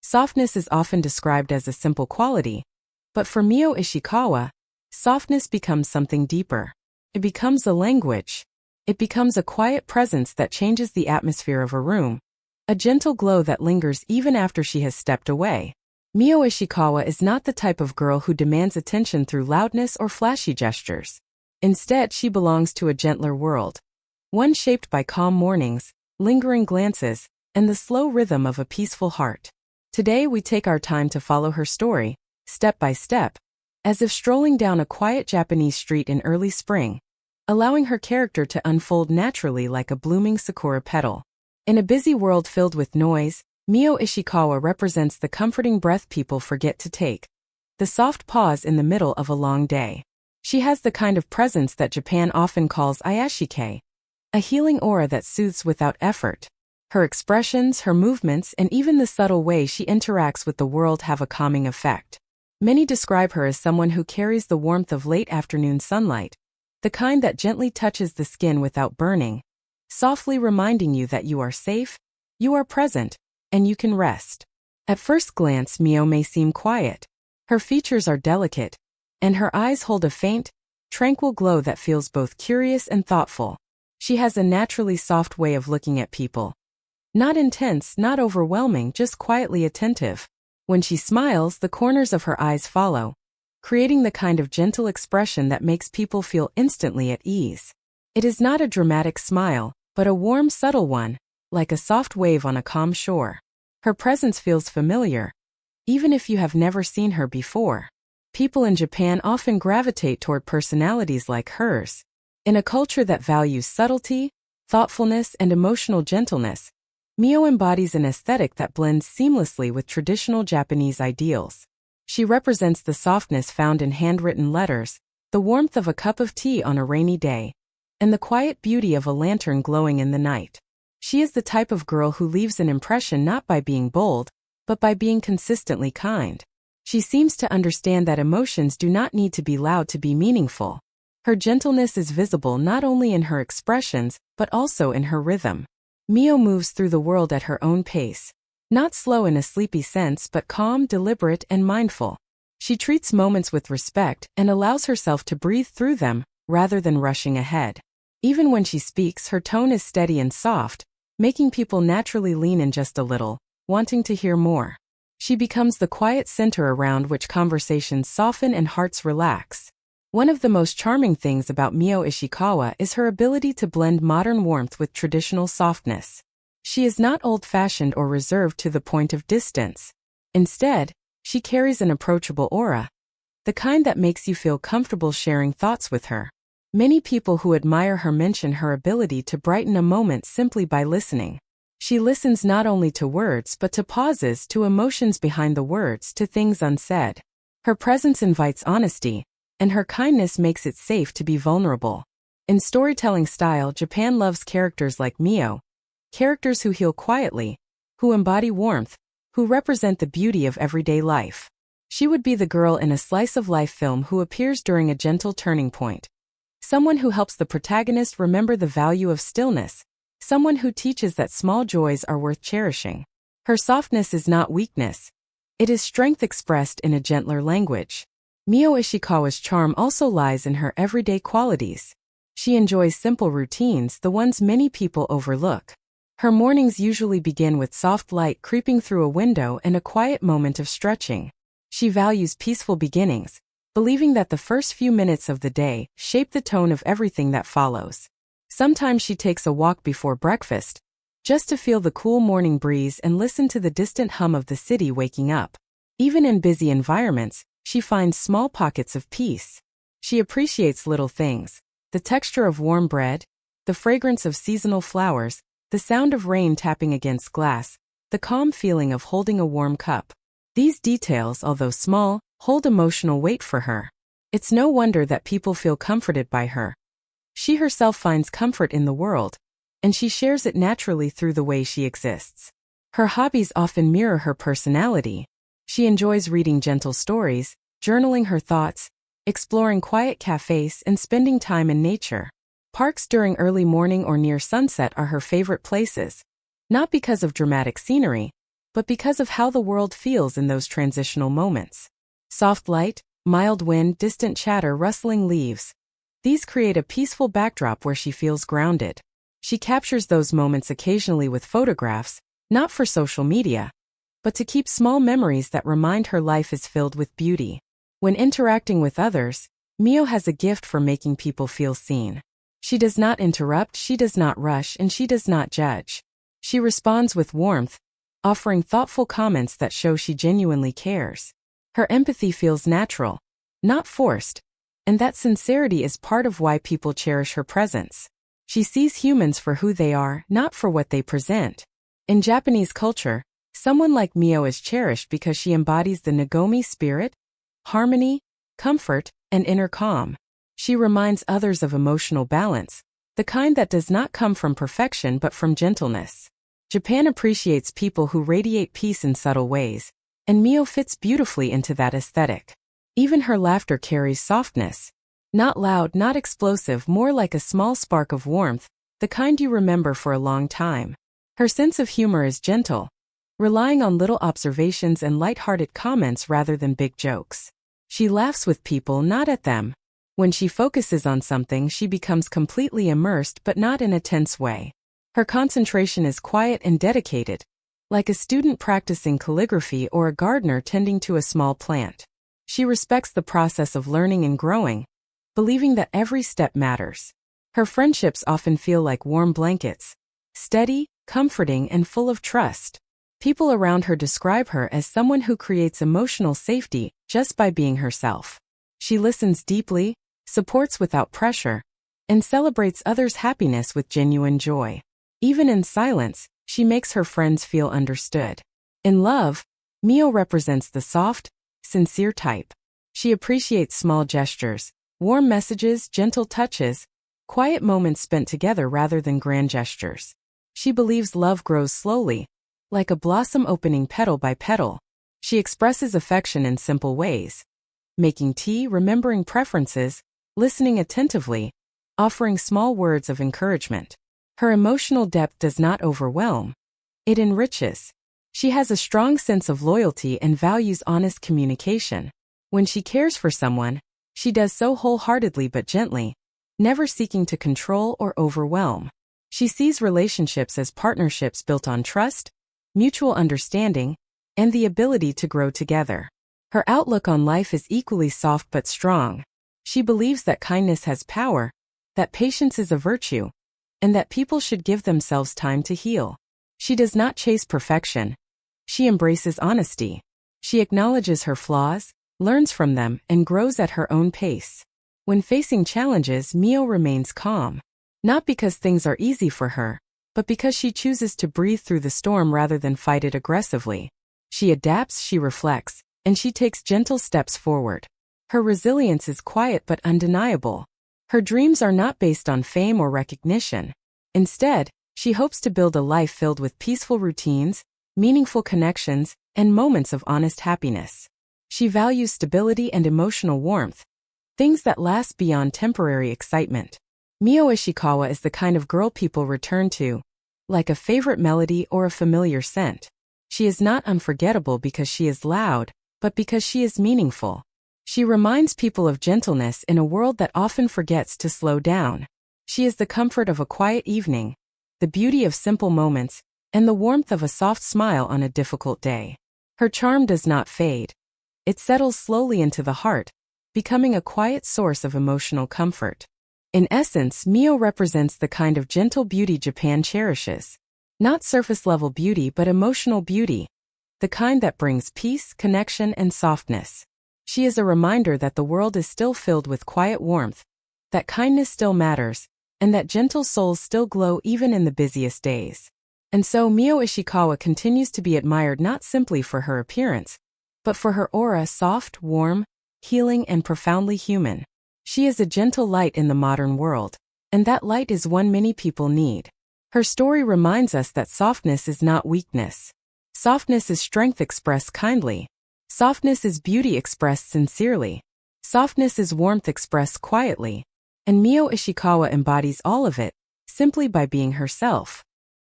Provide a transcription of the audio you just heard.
Softness is often described as a simple quality, but for Mio Ishikawa, softness becomes something deeper. It becomes a language. It becomes a quiet presence that changes the atmosphere of a room, a gentle glow that lingers even after she has stepped away. Mio Ishikawa is not the type of girl who demands attention through loudness or flashy gestures. Instead, she belongs to a gentler world, one shaped by calm mornings, lingering glances, and the slow rhythm of a peaceful heart. Today we take our time to follow her story, step by step, as if strolling down a quiet Japanese street in early spring, allowing her character to unfold naturally like a blooming sakura petal. In a busy world filled with noise, Mio Ishikawa represents the comforting breath people forget to take, the soft pause in the middle of a long day. She has the kind of presence that Japan often calls ayashike, a healing aura that soothes without effort. Her expressions, her movements, and even the subtle way she interacts with the world have a calming effect. Many describe her as someone who carries the warmth of late afternoon sunlight, the kind that gently touches the skin without burning, softly reminding you that you are safe, you are present, and you can rest. At first glance, Mio may seem quiet. Her features are delicate, and her eyes hold a faint, tranquil glow that feels both curious and thoughtful. She has a naturally soft way of looking at people. Not intense, not overwhelming, just quietly attentive. When she smiles, the corners of her eyes follow, creating the kind of gentle expression that makes people feel instantly at ease. It is not a dramatic smile, but a warm, subtle one, like a soft wave on a calm shore. Her presence feels familiar, even if you have never seen her before. People in Japan often gravitate toward personalities like hers. In a culture that values subtlety, thoughtfulness, and emotional gentleness, Mio embodies an aesthetic that blends seamlessly with traditional Japanese ideals. She represents the softness found in handwritten letters, the warmth of a cup of tea on a rainy day, and the quiet beauty of a lantern glowing in the night. She is the type of girl who leaves an impression not by being bold, but by being consistently kind. She seems to understand that emotions do not need to be loud to be meaningful. Her gentleness is visible not only in her expressions, but also in her rhythm. Mio moves through the world at her own pace, not slow in a sleepy sense but calm, deliberate, and mindful. She treats moments with respect and allows herself to breathe through them, rather than rushing ahead. Even when she speaks, her tone is steady and soft, making people naturally lean in just a little, wanting to hear more. She becomes the quiet center around which conversations soften and hearts relax. One of the most charming things about Mio Ishikawa is her ability to blend modern warmth with traditional softness. She is not old-fashioned or reserved to the point of distance. Instead, she carries an approachable aura, the kind that makes you feel comfortable sharing thoughts with her. Many people who admire her mention her ability to brighten a moment simply by listening. She listens not only to words but to pauses, to emotions behind the words, to things unsaid. Her presence invites honesty, and her kindness makes it safe to be vulnerable. In storytelling style, Japan loves characters like Mio, characters who heal quietly, who embody warmth, who represent the beauty of everyday life. She would be the girl in a slice-of-life film who appears during a gentle turning point. Someone who helps the protagonist remember the value of stillness. Someone who teaches that small joys are worth cherishing. Her softness is not weakness. It is strength expressed in a gentler language. Mio Ishikawa's charm also lies in her everyday qualities. She enjoys simple routines, the ones many people overlook. Her mornings usually begin with soft light creeping through a window and a quiet moment of stretching. She values peaceful beginnings, believing that the first few minutes of the day shape the tone of everything that follows. Sometimes she takes a walk before breakfast, just to feel the cool morning breeze and listen to the distant hum of the city waking up. Even in busy environments, she finds small pockets of peace. She appreciates little things, the texture of warm bread, the fragrance of seasonal flowers, the sound of rain tapping against glass, the calm feeling of holding a warm cup. These details, although small, hold emotional weight for her. It's no wonder that people feel comforted by her. She herself finds comfort in the world, and she shares it naturally through the way she exists. Her hobbies often mirror her personality. She enjoys reading gentle stories, journaling her thoughts, exploring quiet cafes, and spending time in nature. Parks during early morning or near sunset are her favorite places, not because of dramatic scenery, but because of how the world feels in those transitional moments. Soft light, mild wind, distant chatter, rustling leaves. These create a peaceful backdrop where she feels grounded. She captures those moments occasionally with photographs, not for social media, but to keep small memories that remind her life is filled with beauty. When interacting with others, Mio has a gift for making people feel seen. She does not interrupt, she does not rush, and she does not judge. She responds with warmth, offering thoughtful comments that show she genuinely cares. Her empathy feels natural, not forced, and that sincerity is part of why people cherish her presence. She sees humans for who they are, not for what they present. In Japanese culture, someone like Mio is cherished because she embodies the Nagomi spirit, harmony, comfort, and inner calm. She reminds others of emotional balance, the kind that does not come from perfection but from gentleness. Japan appreciates people who radiate peace in subtle ways, and Mio fits beautifully into that aesthetic. Even her laughter carries softness. Not loud, not explosive, more like a small spark of warmth, the kind you remember for a long time. Her sense of humor is gentle, relying on little observations and light-hearted comments rather than big jokes. She laughs with people, not at them. When she focuses on something, she becomes completely immersed but not in a tense way. Her concentration is quiet and dedicated, like a student practicing calligraphy or a gardener tending to a small plant. She respects the process of learning and growing, believing that every step matters. Her friendships often feel like warm blankets, steady, comforting, and full of trust. People around her describe her as someone who creates emotional safety just by being herself. She listens deeply, supports without pressure, and celebrates others' happiness with genuine joy. Even in silence, she makes her friends feel understood. In love, Mio represents the soft, sincere type. She appreciates small gestures, warm messages, gentle touches, quiet moments spent together rather than grand gestures. She believes love grows slowly, like a blossom opening petal by petal. She expresses affection in simple ways, making tea, remembering preferences, listening attentively, offering small words of encouragement. Her emotional depth does not overwhelm. It enriches. She has a strong sense of loyalty and values honest communication. When she cares for someone, she does so wholeheartedly but gently, never seeking to control or overwhelm. She sees relationships as partnerships built on trust, mutual understanding, and the ability to grow together. Her outlook on life is equally soft but strong. She believes that kindness has power, that patience is a virtue, and that people should give themselves time to heal. She does not chase perfection. She embraces honesty. She acknowledges her flaws, learns from them, and grows at her own pace. When facing challenges, Mio remains calm. Not because things are easy for her, but because she chooses to breathe through the storm rather than fight it aggressively. She adapts, she reflects, and she takes gentle steps forward. Her resilience is quiet but undeniable. Her dreams are not based on fame or recognition. Instead, she hopes to build a life filled with peaceful routines, meaningful connections, and moments of honest happiness. She values stability and emotional warmth, things that last beyond temporary excitement. Mio Ishikawa is the kind of girl people return to, like a favorite melody or a familiar scent. She is not unforgettable because she is loud, but because she is meaningful. She reminds people of gentleness in a world that often forgets to slow down. She is the comfort of a quiet evening, the beauty of simple moments, and the warmth of a soft smile on a difficult day. Her charm does not fade. It settles slowly into the heart, becoming a quiet source of emotional comfort. In essence, Mio represents the kind of gentle beauty Japan cherishes. Not surface-level beauty but emotional beauty, the kind that brings peace, connection, and softness. She is a reminder that the world is still filled with quiet warmth, that kindness still matters, and that gentle souls still glow even in the busiest days. And so Mio Ishikawa continues to be admired not simply for her appearance, but for her aura, soft, warm, healing, and profoundly human. She is a gentle light in the modern world, and that light is one many people need. Her story reminds us that softness is not weakness. Softness is strength expressed kindly. Softness is beauty expressed sincerely. Softness is warmth expressed quietly. And Mio Ishikawa embodies all of it, simply by being herself.